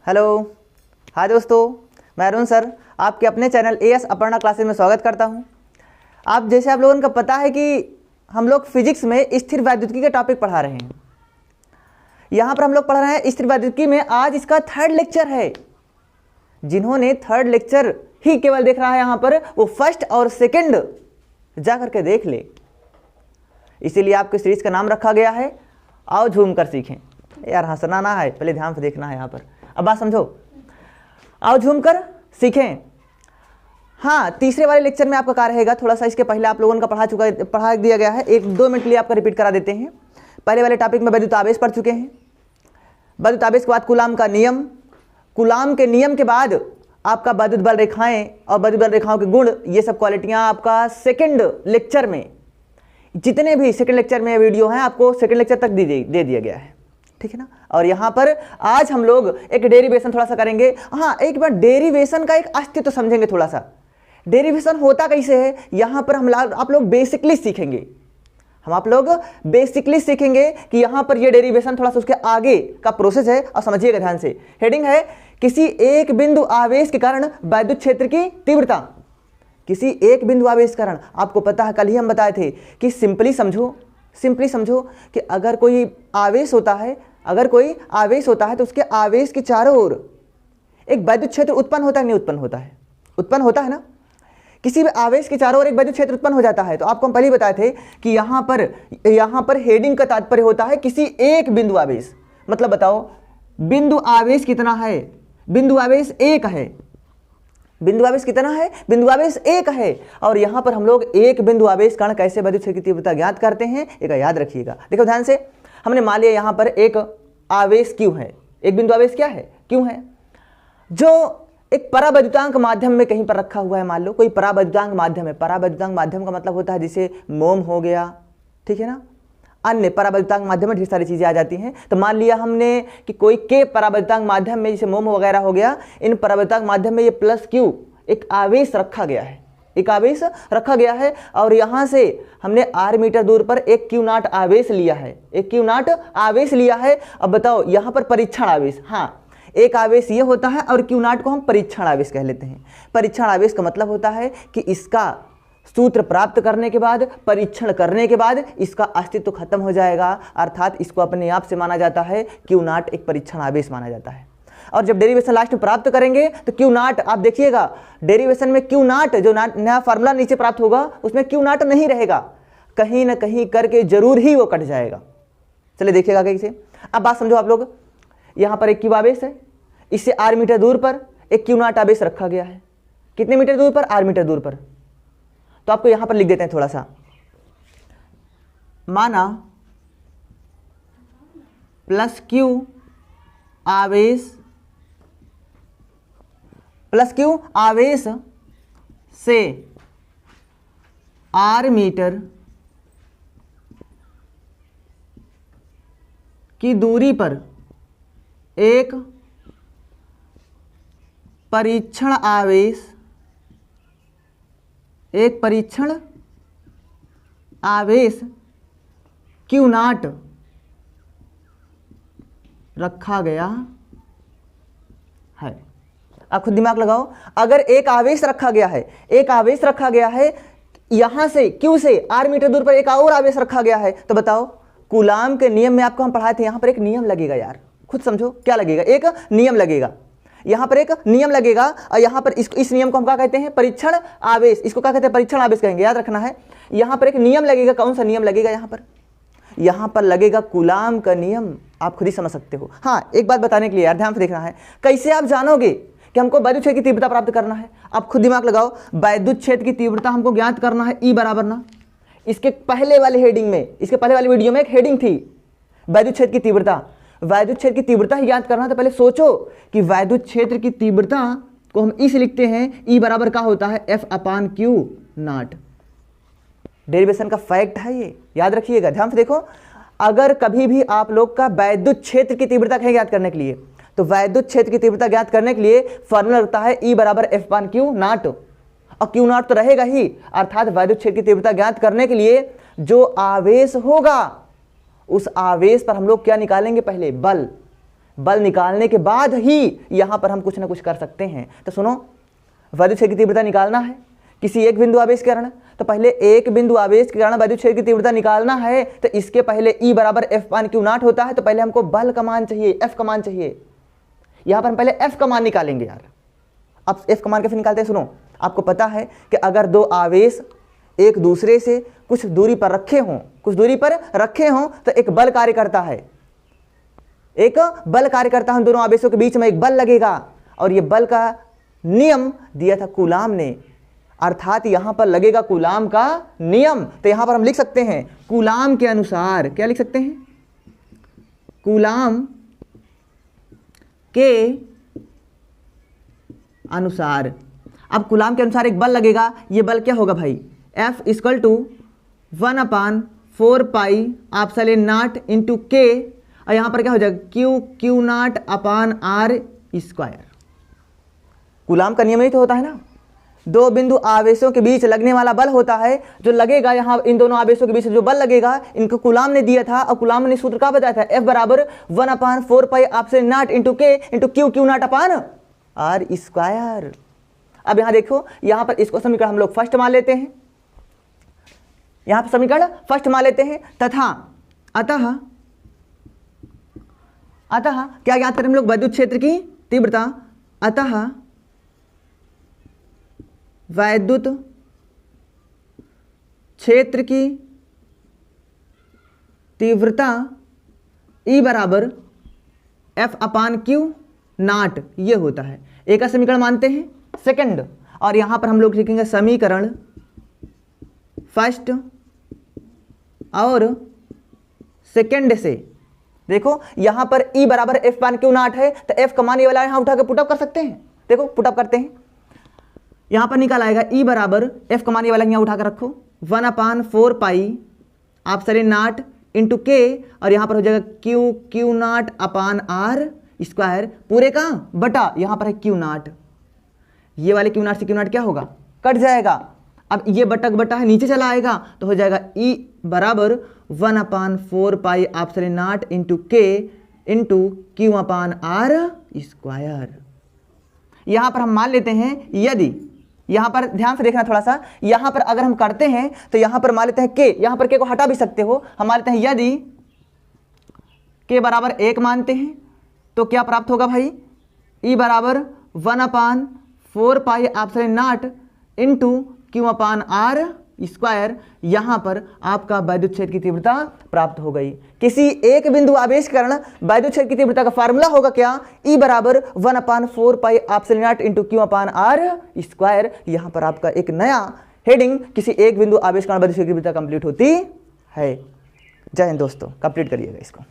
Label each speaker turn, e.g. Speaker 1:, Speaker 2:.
Speaker 1: Hello, हाय दोस्तों, मैं Arun sir आपके अपने चैनल एएस अपर्णा क्लासेस में स्वागत करता हूं। आप लोगों को पता है कि हम लोग फिजिक्स में स्थिर वैद्युतिकी के टॉपिक पढ़ा रहे हैं। यहाँ पर हम लोग पढ़ रहे हैं स्थिर वैद्युतिकी में, आज इसका थर्ड लेक्चर है। जिन्होंने थर्ड लेक्चर ही केवल देख रहा है यहाँ पर, वो फर्स्ट और सेकंड जा करके देख ले। इसीलिए आपके सीरीज का नाम रखा गया है आओ झूम कर सीखें। यार हंसना ना है, पहले ध्यान से देखना है यहाँ पर। अब बात समझो, आओ झूम कर सीखें। हाँ, तीसरे वाले लेक्चर में आपका कार्य रहेगा, थोड़ा सा इसके पहले आप लोगों का पढ़ा दिया गया है। 1-2 मिनट के लिए आपका रिपीट करा देते हैं। पहले वाले टॉपिक में वैद्युत आवेश पढ़ चुके हैं। वैद्युत आवेश के बाद कूलाम का नियम, कूलाम के नियम के बाद आपका वैद्युत बल रेखाएं और वैद्युत बल रेखाओं के गुण, ये सब क्वालिटियां आपका सेकंड लेक्चर में, जितने भी सेकंड लेक्चर में वीडियो हैं आपको सेकंड लेक्चर तक दे दिया गया है, ठीक है ना। और यहाँ पर आज हम लोग एक डेरिवेशन थोड़ा सा करेंगे। हाँ, एक बार डेरिवेशन का एक अस्तित्व समझेंगे थोड़ा सा। डेरिवेशन होता कैसे है, यहाँ पर आप लोग बेसिकली सीखेंगे। आप लोग बेसिकली सीखेंगे कि यहाँ पर ये डेरिवेशन थोड़ा सा उसके आगे का प्रोसेस है, और समझिएगा ध्यान से। हेडिंग है किसी एक बिंदु आवेश के कारण वैद्युत क्षेत्र की तीव्रता। किसी एक बिंदु आवेश के कारण, आपको पता है कल ही हम बताए थे कि सिंपली समझो कि अगर कोई आवेश होता है तो उसके आवेश के चारों ओर एक वैद्युत क्षेत्र उत्पन्न होता है, नहीं उत्पन्न होता है ना। किसी भी आवेश के चारों ओर एक वैद्युत क्षेत्र उत्पन्न हो जाता है। तो आपको हम पहले ही बताए थे कि यहाँ पर हेडिंग का तात्पर्य होता है किसी एक बिंदु आवेश। मतलब बताओ बिंदु आवेश कितना है? बिंदु आवेश 1 है। बिंदु आवेश कितना है? बिंदु आवेश 1 है। और यहाँ पर हम लोग एक बिंदु आवेश कारण कैसे वैद्युत क्षेत्र की तीव्रता ज्ञात करते हैं, एक याद रखिएगा। देखो ध्यान से, हमने मान लिया यहाँ पर एक आवेश क्यू है, एक बिंदु आवेश क्या है? क्यू है, जो एक परावैद्युतांक माध्यम में कहीं पर रखा हुआ है। मान लो कोई परावैद्युतांक माध्यम है। परावैद्युतांक माध्यम का मतलब होता है जैसे मोम हो गया, ठीक है ना। अन्य परावैद्युतांक माध्यम में ढेर सारी चीजें आ जाती हैं। तो मान लिया हमने कि कोई के परावैद्युतांक माध्यम में जैसे मोम वगैरह हो गया, इन परावैद्युतांक माध्यम में ये प्लस क्यू एक आवेश रखा गया है, और यहाँ से हमने r मीटर दूर पर एक क्यू नॉट आवेश लिया है। अब बताओ यहाँ पर परीक्षण आवेश, हाँ एक आवेश ये होता है और क्यू नॉट को हम परीक्षण आवेश कह लेते हैं। परीक्षण आवेश का मतलब होता है कि इसका सूत्र प्राप्त करने के बाद, परीक्षण करने के बाद इसका अस्तित्व खत्म हो जाएगा, अर्थात इसको अपने आप से माना जाता है, क्यू नॉट एक परीक्षण आवेश माना जाता है। और जब डेरिवेशन लास्ट में प्राप्त करेंगे तो क्यू नॉट, आप देखिएगा डेरिवेशन में क्यू नॉट, जो नया फार्मूला नीचे प्राप्त होगा उसमें क्यू नॉट नहीं रहेगा, कहीं ना कहीं करके जरूर ही वो कट जाएगा। चलिए देखिएगा कैसे। अब बात समझो आप लोग, यहाँ पर एक क्यू आवेश है, इससे r मीटर दूर पर एक क्यू नॉट आवेश रखा गया है। कितने मीटर दूर पर? r मीटर दूर पर। तो आपको यहां पर लिख देते हैं थोड़ा सा, माना प्लस क्यू आवेश से r मीटर की दूरी पर एक परीक्षण आवेश क्यू नॉट रखा गया है। आप खुद दिमाग लगाओ, अगर एक आवेश रखा गया है यहां से क्यू से r मीटर दूर पर एक और आवेश रखा गया है, तो बताओ कूलाम के नियम में आपको हम पढ़ाए थे, यहां पर एक नियम लगेगा यार, खुद समझो क्या लगेगा। एक नियम लगेगा, यहां पर एक नियम लगेगा, और यहां पर इस नियम को हम क्या कहते हैं? परीक्षण आवेश। इसको क्या कहते हैं? परीक्षण आवेश कहेंगे, याद रखना है। यहां पर एक नियम लगेगा, कौन सा नियम लगेगा? यहां पर लगेगा कूलाम का नियम। आप खुद ही समझ सकते हो। हाँ, एक बात बताने के लिए यार ध्यान से देखना है, कैसे आप जानोगे कि हमको वैद्युत क्षेत्र की तीव्रता प्राप्त करना है? आप खुद दिमाग लगाओ, वैद्युत क्षेत्र की तीव्रता हमको ज्ञात करना है, E बराबर ना, इसके पहले वाले वीडियो में एक हेडिंग थी वैद्युत क्षेत्र की तीव्रता। वैद्युत क्षेत्र की तीव्रता ही याद करना, तो पहले सोचो कि वैद्युत क्षेत्र की तीव्रता को हम इस लिखते हैं, E बराबर का होता है F/Q नॉट। डेरिवेशन का फैक्ट है ये, याद रखिएगा। ध्यान से देखो, अगर कभी भी आप लोग का वैद्युत क्षेत्र की तीव्रता कहें ज्ञात करने के लिए, तो वैद्युत क्षेत्र की तीव्रता ज्ञात करने के लिए फॉर्मूला लगता है E बराबर F/Q नॉट, और Q नॉट तो रहेगा ही, अर्थात वैद्युत क्षेत्र की तीव्रता ज्ञात करने के लिए जो आवेश होगा उस आवेश पर हम लोग क्या निकालेंगे? पहले बल। बल निकालने के बाद ही यहाँ पर हम कुछ ना कुछ कर सकते हैं। तो सुनो, वैद्युत क्षेत्र की तीव्रता निकालना है किसी एक बिंदु आवेश के कारण, तो पहले एक बिंदु आवेश के कारण वैद्युत क्षेत्र की तीव्रता निकालना है। तो इसके पहले E बराबर F/q0 होता है, तो पहले हमको बल का मान चाहिए, F का मान चाहिए। यहाँ पर हम पहले F का मान निकालेंगे यार। अब F का मान कैसे निकालते हैं सुनो, आपको पता है कि अगर दो आवेश एक दूसरे से कुछ दूरी पर रखे हों तो एक बल कार्य करता है, उन दोनों आवेशों के बीच में एक बल लगेगा, और ये बल का नियम दिया था कूलाम ने, अर्थात यहां पर लगेगा कूलाम का नियम। तो यहां पर हम लिख सकते हैं कूलाम के अनुसार, क्या लिख सकते हैं, कूलाम के अनुसार। अब कूलाम के अनुसार एक बल लगेगा, ये बल क्या होगा भाई, F = 1/4 pi epsilon not into K, और यहां पर क्या हो जाएगा Q/r²। कूलाम का नियम ही तो होता है ना, दो बिंदु आवेशों के बीच लगने वाला बल होता है, जो लगेगा यहाँ इन दोनों आवेशों के बीच जो बल लगेगा, इनको कूलाम ने दिया था, और कूलाम ने सूत्र का बताया था, F बराबर 1/4 pi epsilon not into K into Q/r²। अब यहाँ देखो, यहाँ पर इसको समीकरण हम लोग फर्स्ट मान लेते हैं, यहाँ पर समीकरण फर्स्ट मान लेते हैं, तथा अतः क्या ज्ञात करें हम लोग, वैद्युत क्षेत्र की तीव्रता। अतः वैद्युत क्षेत्र की तीव्रता E बराबर F/q0 ये होता है। एक का समीकरण मानते हैं, सेकंड, और यहां पर हम लोग लिखेंगे समीकरण फर्स्ट और सेकंड से। देखो यहां पर E बराबर F/q0 है, तो F का मान ये वाला यहां उठा के पुटअप कर सकते हैं। देखो पुटअप करते हैं, यहां पर निकल आएगा E बराबर F का मान ये वाला यहां उठा कर रखो 1/4 pi epsilon not into K, और यहां पर हो जाएगा Q/r² पूरे का बटा, यहां पर है Q0, ये वाले Q0 से Q0 क्या होगा, कट जाएगा। अब ये बटा बटा है नीचे चला आएगा, तो हो जाएगा E बराबर 1/4 pi epsilon not into K into Q/r²। यहां पर हम मान लेते हैं, यदि यहां पर ध्यान से देखना थोड़ा सा, यहां पर अगर हम करते हैं तो यहां पर मान लेते हैं K, यहां पर K को हटा भी सकते हो, हम मान लेते हैं यदि K बराबर 1 मानते हैं तो क्या प्राप्त होगा भाई, E बराबर 1/4 pi epsilon not into Q/r²। यहां पर आपका वैद्युत क्षेत्र की तीव्रता प्राप्त हो गई। किसी एक बिंदु आवेश के कारण वैद्युत क्षेत्र की तीव्रता का फार्मूला होगा क्या, E बराबर 1/4 pi epsilon not into Q/r²। यहां पर आपका एक नया हेडिंग किसी एक बिंदु आवेश के कारण वैद्युत क्षेत्र की तीव्रता कंप्लीट होती है। जय हिंद दोस्तों, कंप्लीट करिएगा इसको।